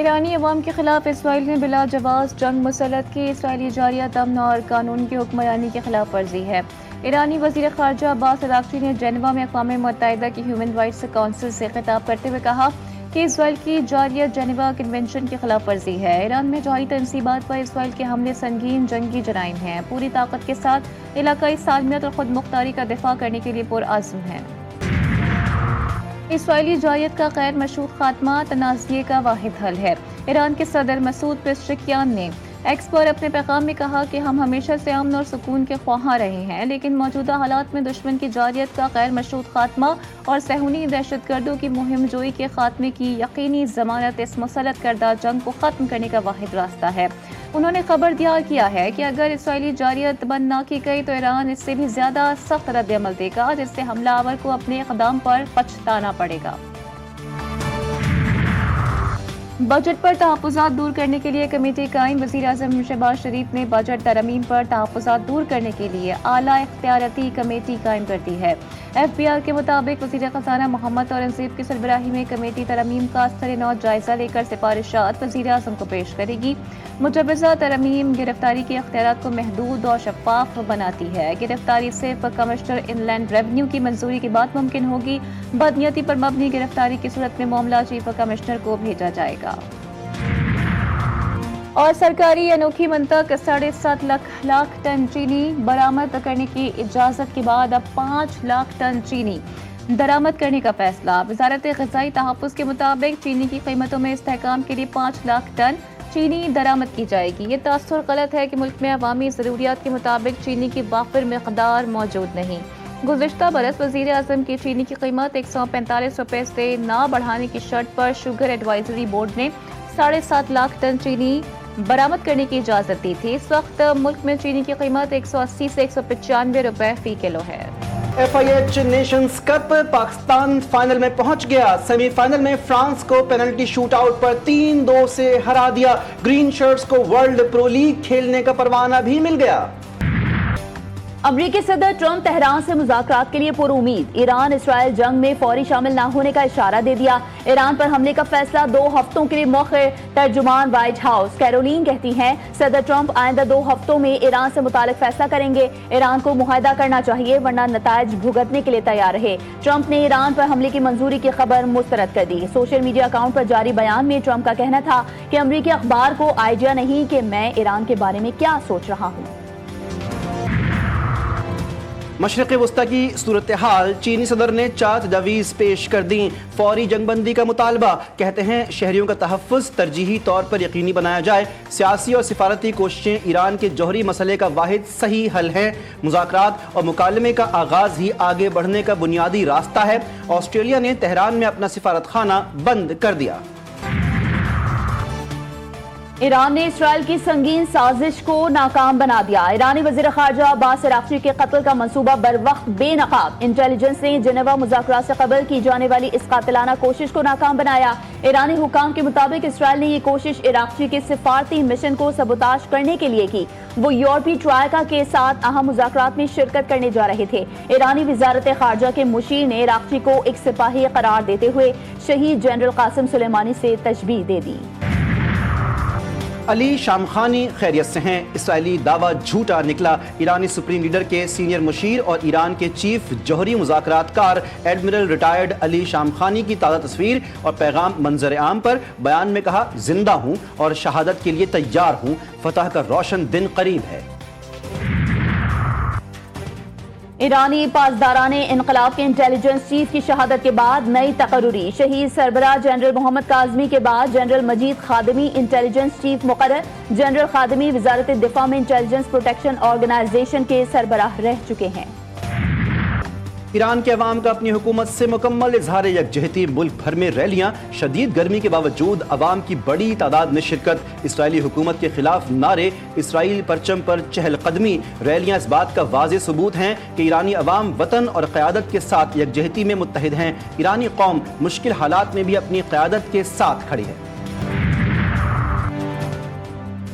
ایرانی عوام کے خلاف اسرائیل نے بلا جواز جنگ مسلط کی. اسرائیلی جارحیت امن اور قانون کی حکمرانی کی خلاف ورزی ہے. ایرانی وزیر خارجہ عباس اراغچی نے جنیوا میں اقوام متحدہ کی ہیومن رائٹس کونسل سے خطاب کرتے ہوئے کہا کہ اسرائیل کی جارحیت جنیوا کنونشن کی خلاف ورزی ہے. ایران میں جوہری تنصیبات پر اسرائیل کے حملے سنگین جنگی جرائم ہیں. پوری طاقت کے ساتھ علاقائی سالمیت اور خود مختاری کا دفاع کرنے کے لیے پرعزم ہے. اسرائیلی جارحیت کا غیر مشروط خاتمہ تنازعے کا واحد حل ہے. ایران کے صدر مسعود پزشکیان نے ایکس پر اپنے پیغام میں کہا کہ ہم ہمیشہ سے امن اور سکون کے خواہاں رہے ہیں، لیکن موجودہ حالات میں دشمن کی جارحیت کا غیر مشروط خاتمہ اور صہیونی دہشت گردوں کی مہم جوئی کے خاتمے کی یقینی ضمانت اس مسلط کردہ جنگ کو ختم کرنے کا واحد راستہ ہے. انہوں نے خبردار کیا ہے کہ اگر اسرائیلی جارحیت بند نہ کی گئی تو ایران اس سے بھی زیادہ سخت رد عمل دے گا، جس سے حملہ آور کو اپنے اقدام پر پچھتانا پڑے گا. بجٹ پر تحفظات دور کرنے کے لیے کمیٹی قائم. وزیر اعظم شہباز شریف نے بجٹ ترمیم پر تحفظات دور کرنے کے لیے اعلیٰ اختیاراتی کمیٹی قائم کر دی ہے. ایف بی آر کے مطابق وزیر خزانہ محمد اورنگزیب کی سربراہی میں کمیٹی ترمیم کا سرنو جائزہ لے کر سفارشات وزیر اعظم کو پیش کرے گی. مجوزہ ترمیم گرفتاری کے اختیارات کو محدود اور شفاف بناتی ہے. گرفتاری صرف کمشنر ان لینڈ ریونیو کی منظوری کے بعد ممکن ہوگی. بدنیتی پر مبنی گرفتاری کی صورت میں معاملہ چیف کمشنر کو بھیجا جائے گا. اور سرکاری انوکھی منطق 7.5 لاکھ ٹن چینی برآمد کرنے کی اجازت کے بعد اب 5 لاکھ ٹن چینی درآمد کرنے کا فیصلہ. وزارت غذائی تحفظ کے مطابق چینی کی قیمتوں میں استحکام کے لیے 5 لاکھ ٹن چینی درآمد کی جائے گی. یہ تاثر غلط ہے کہ ملک میں عوامی ضروریات کے مطابق چینی کی وافر مقدار موجود نہیں. گزشتہ برس وزیر اعظم کی چینی کی قیمت 145 روپے سے نہ بڑھانے کی شرط پر شوگر ایڈوائزری بورڈ نے 7.5 لاکھ ٹن چینی برآمد کرنے کی اجازت دی تھی. اس وقت ملک میں چینی کی قیمت 180 سے 195 روپے فی کلو ہے. F I H nations cup Pakistan final میں پہنچ گیا. سیمی فائنل میں فرانس کو پینلٹی شوٹ آؤٹ پر 3-2 سے ہرا دیا. گرین شرٹس کو ورلڈ پرو لیگ کھیلنے کا پروانہ بھی مل گیا. امریکی صدر ٹرمپ تہران سے مذاکرات کے لیے پر امید. ایران اسرائیل جنگ میں فوری شامل نہ ہونے کا اشارہ دے دیا. ایران پر حملے کا فیصلہ 2 ہفتوں کے لیے مؤخر. ترجمان وائٹ ہاؤس کیرولین کہتی ہیں صدر ٹرمپ آئندہ 2 ہفتوں میں ایران سے متعلق فیصلہ کریں گے. ایران کو معاہدہ کرنا چاہیے ورنہ نتائج بھگتنے کے لیے تیار رہے. ٹرمپ نے ایران پر حملے کی منظوری کی خبر مسترد کر دی. سوشل میڈیا اکاؤنٹ پر جاری بیان میں ٹرمپ کا کہنا تھا کہ امریکی اخبار کو آئیڈیا نہیں کہ میں ایران کے بارے میں کیا سوچ رہا ہوں. مشرق وسطی کی صورتحال. چینی صدر نے 4 تجاویز پیش کر دیں. فوری جنگ بندی کا مطالبہ. کہتے ہیں شہریوں کا تحفظ ترجیحی طور پر یقینی بنایا جائے. سیاسی اور سفارتی کوششیں ایران کے جوہری مسئلے کا واحد صحیح حل ہیں. مذاکرات اور مکالمے کا آغاز ہی آگے بڑھنے کا بنیادی راستہ ہے. آسٹریلیا نے تہران میں اپنا سفارت خانہ بند کر دیا. ایران نے اسرائیل کی سنگین سازش کو ناکام بنا دیا. ایرانی وزیر خارجہ عباس اراغچی کے قتل کا منصوبہ بر وقت بے نقاب. انٹیلیجنس نے جنیوا مذاکرات سے قبل کی جانے والی اس قاتلانہ کوشش کو ناکام بنایا. ایرانی حکام کے مطابق اسرائیل نے یہ کوشش اراغچی کے سفارتی مشن کو سبوتاژ کرنے کے لیے کی. وہ یورپی ٹرائیکا کے ساتھ اہم مذاکرات میں شرکت کرنے جا رہے تھے. ایرانی وزارت خارجہ کے مشیر نے اراغچی کو ایک سپاہی قرار دیتے ہوئے شہید جنرل قاسم سلیمانی سے تشبیہ دے دی. علی شامخانی خیریت سے ہیں. اسرائیلی دعویٰ جھوٹا نکلا. ایرانی سپریم لیڈر کے سینئر مشیر اور ایران کے چیف جوہری مذاکرات کار ایڈمرل ریٹائرڈ علی شامخانی کی تازہ تصویر اور پیغام منظر عام پر. بیان میں کہا زندہ ہوں اور شہادت کے لیے تیار ہوں. فتح کا روشن دن قریب ہے. ایرانی پاسداران انقلاب کے انٹیلیجنس چیف کی شہادت کے بعد نئی تقرری. شہید سربراہ جنرل محمد کاظمی کے بعد جنرل مجید خادمی انٹیلیجنس چیف مقرر. جنرل خادمی وزارت دفاع میں انٹیلیجنس پروٹیکشن آرگنائزیشن کے سربراہ رہ چکے ہیں. ایران کے عوام کا اپنی حکومت سے مکمل اظہار یکجہتی. ملک بھر میں ریلیاں. شدید گرمی کے باوجود عوام کی بڑی تعداد میں شرکت. اسرائیلی حکومت کے خلاف نعرے. اسرائیل پرچم پر چہل قدمی. ریلیاں اس بات کا واضح ثبوت ہیں کہ ایرانی عوام وطن اور قیادت کے ساتھ یکجہتی میں متحد ہیں. ایرانی قوم مشکل حالات میں بھی اپنی قیادت کے ساتھ کھڑی ہے.